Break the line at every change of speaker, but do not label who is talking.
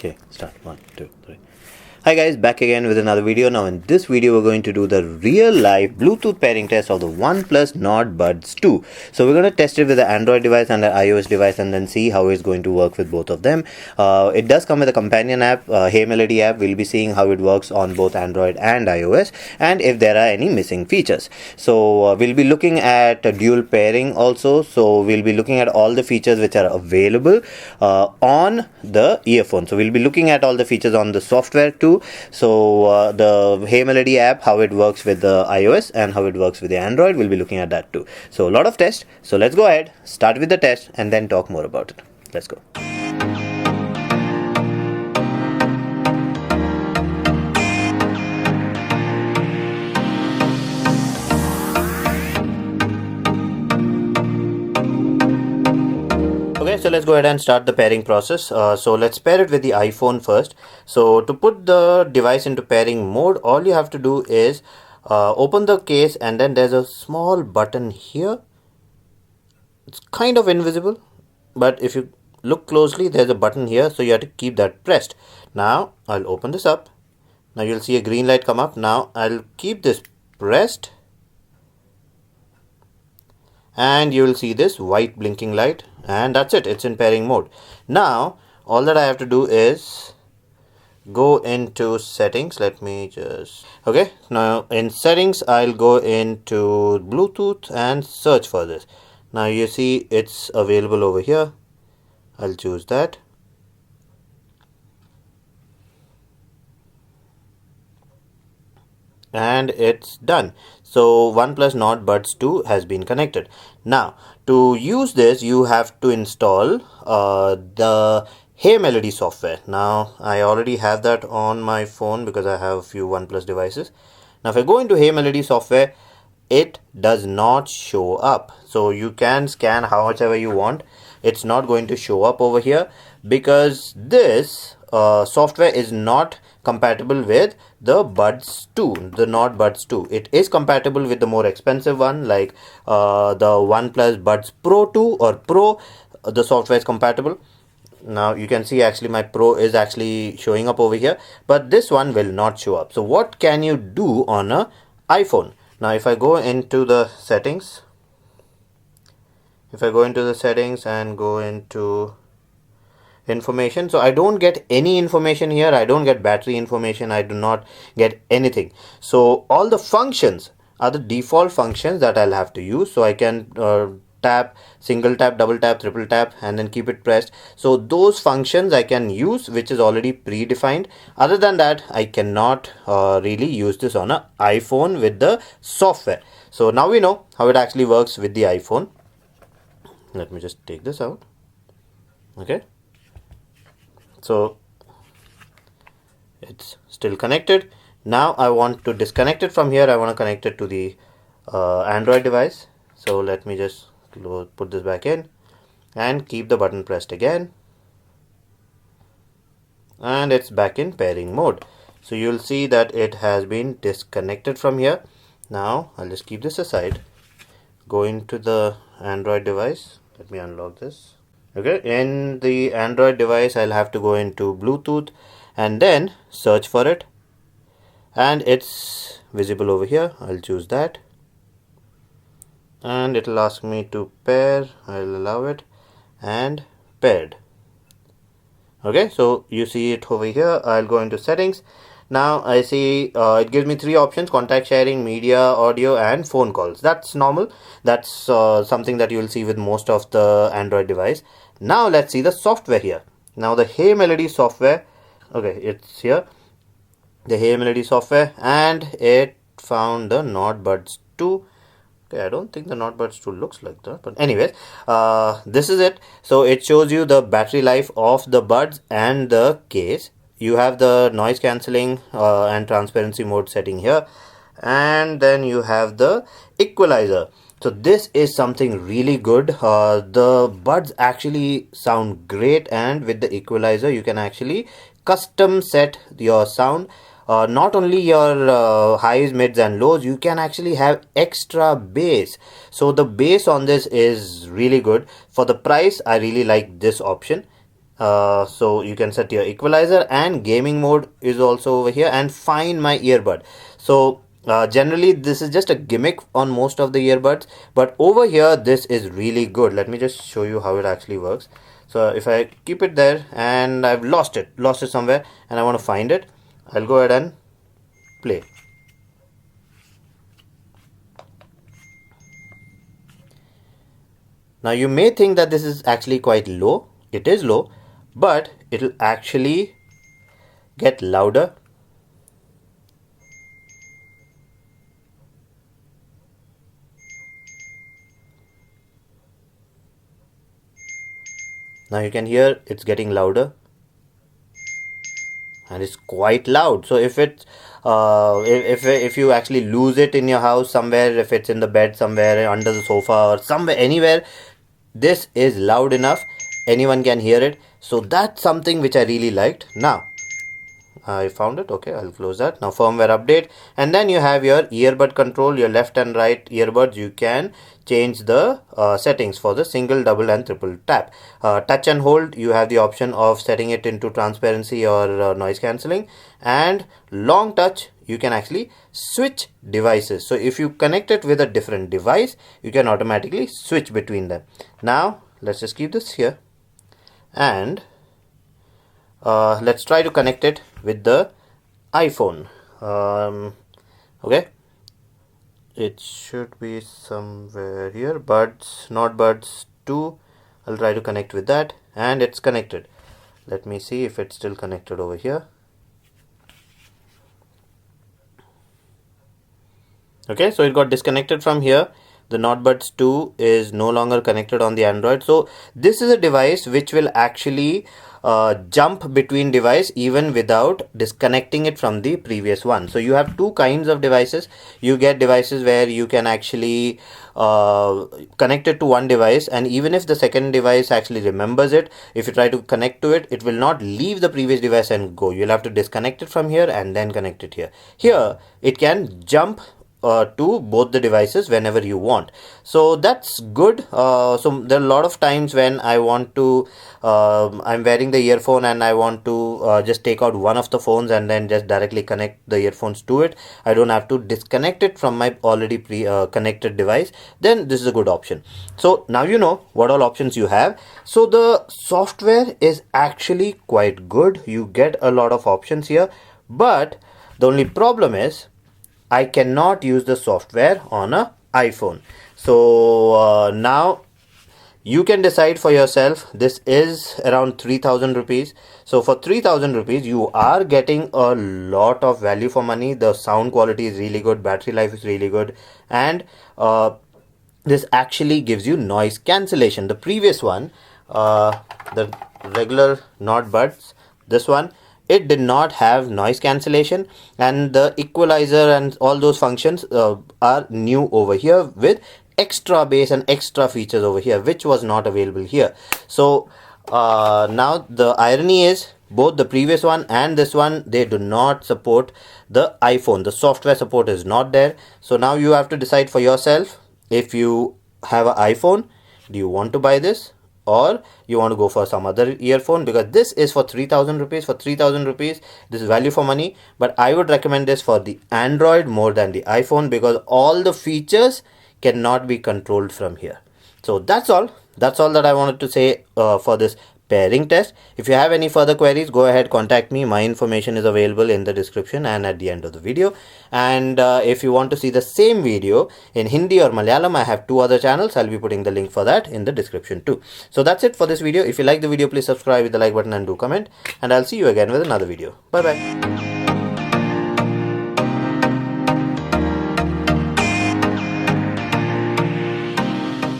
Okay, start. 1, 2, 3. Hi guys, back again with another video. Now in this video we're going to do the real life Bluetooth pairing test of the OnePlus Nord Buds 2. So we're going to test it with the Android device and the iOS device and then see how it's going to work with both of them. It does come with a companion app, Hey Melody app. We'll be seeing how it works on both Android and iOS and if there are any missing features. So we'll be looking at dual pairing also. So we'll be looking at all the features which are available on the earphone. So we'll be looking at all the features on the software too. So the Hey Melody app, how it works with the iOS and how it works with the Android, we'll be looking at that too. So a lot of tests. So let's go ahead, start with the test and then talk more about it. Let's go. Okay, so let's go ahead and start the pairing process. So let's pair it with the iPhone first. So to put the device into pairing mode, all you have to do is open the case and then there's a small button here. It's kind of invisible, but if you look closely, there's a button here, so you have to keep that pressed. Now I'll open this up. Now you'll see a green light come up. Now I'll keep this pressed and you will see this white blinking light, and that's it, it's in pairing mode. Now all that I have to do is go into settings. Let me just now in settings I'll go into Bluetooth and search for this. Now you see it's available over here. I'll choose that. And it's done. So OnePlus Nord Buds 2 has been connected. Now to use this you have to install the Hey Melody software. Now I already have that on my phone because I have a few OnePlus devices. Now if I go into Hey Melody software, it does not show up. So you can scan how much ever you want. It's not going to show up over here because this software is not compatible with the Buds 2, the Nord Buds 2. It is compatible with the more expensive one like the OnePlus Buds Pro 2 or Pro. The software is compatible. Now you can see actually my Pro is actually showing up over here, but this one will not show up. So what can you do on a iPhone? Now if I go into the settings, and go into information, so I don't get any information here. I don't get battery information. I do not get anything. So all the functions are the default functions that I'll have to use. So I can tap, single tap, double tap, triple tap and then keep it pressed. So those functions I can use, which is already predefined. Other than that, I cannot really use this on an iPhone with the software. So now we know how it actually works with the iPhone. Let me just take this out. Okay, so it's still connected. Now I want to disconnect it from here. I want to connect it to the Android device. So let me just put this back in and keep the button pressed again, and it's back in pairing mode. So you'll see that it has been disconnected from here. Now I'll just keep this aside, go into the Android device. Let me unlock this. Okay, in the Android device I'll have to go into Bluetooth and then search for it, and it's visible over here. I'll choose that and it'll ask me to pair. I'll allow it and paired. Okay, so you see it over here. I'll go into settings. Now I see it gives me 3 options: contact sharing, media, audio and phone calls. That's normal. That's something that you will see with most of the Android device. Now let's see the software here. Now the Hey Melody software, okay, it's here, the Hey Melody software, and it found the Nord Buds 2. Okay, I don't think the Nord Buds 2 looks like that, but anyways, this is it. So it shows you the battery life of the buds and the case. You have the noise cancelling and transparency mode setting here, and then you have the equalizer. So this is something really good. The buds actually sound great, and with the equalizer you can actually custom set your sound. Not only your highs, mids and lows, you can actually have extra bass. So the bass on this is really good. For the price, I really like this option. So you can set your equalizer, and gaming mode is also over here, and find my earbud. So generally this is just a gimmick on most of the earbuds, but over here this is really good. Let me just show you how it actually works. So if I keep it there and I've lost it somewhere and I want to find it, I'll go ahead and play. Now you may think that this is actually quite low. It is low, but it'll actually get louder. Now you can hear it's getting louder, and it's quite loud. So if it's if you actually lose it in your house somewhere, if it's in the bed somewhere, under the sofa, or somewhere, anywhere, this is loud enough, anyone can hear it. So that's something which I really liked. Now I found it. Okay, I'll close that. Now firmware update, and then you have your earbud control, your left and right earbuds. You can change the settings for the single, double and triple tap. Touch and hold, you have the option of setting it into transparency or noise cancelling, and long touch, you can actually switch devices. So if you connect it with a different device, you can automatically switch between them. Now let's just keep this here, and let's try to connect it with the iPhone. Okay, it should be somewhere here. Nord Buds2. I'll try to connect with that, and it's connected. Let me see if it's still connected over here. Okay, so it got disconnected from here. The Nord Buds2 is no longer connected on the Android. So this is a device which will actually jump between device even without disconnecting it from the previous one. So you have two kinds of devices. You get devices where you can actually connect it to one device, and even if the second device actually remembers it, if you try to connect to it, it will not leave the previous device and go. You'll have to disconnect it from here and then connect it here. Here it can jump to both the devices whenever you want. So that's good. So there are a lot of times when I want to I'm wearing the earphone and I want to just take out one of the phones and then just directly connect the earphones to it. I don't have to disconnect it from my already connected device. Then this is a good option. So now you know what all options you have. So the software is actually quite good. You get a lot of options here, but the only problem is I cannot use the software on a iPhone. So now you can decide for yourself. This is around 3,000 rupees. So for 3,000 rupees, you are getting a lot of value for money. The sound quality is really good. Battery life is really good. And this actually gives you noise cancellation. The previous one, the regular Nord Buds, this one, it did not have noise cancellation, and the equalizer and all those functions are new over here with extra bass and extra features over here, which was not available here. So now the irony is both the previous one and this one, they do not support the iPhone. The software support is not there. So now you have to decide for yourself. If you have an iPhone, do you want to buy this, or you want to go for some other earphone? Because this is for 3,000 rupees. For 3,000 rupees, this is value for money. But I would recommend this for the Android more than the iPhone, because all the features cannot be controlled from here. So that's all that I wanted to say for this pairing test. If you have any further queries, go ahead, contact me. My information is available in the description and at the end of the video. And if you want to see the same video in Hindi or Malayalam, I have two other channels. I'll be putting the link for that in the description too. So that's it for this video. If you like the video, please subscribe with the like button and do comment, and I'll see you again with another video. Bye bye.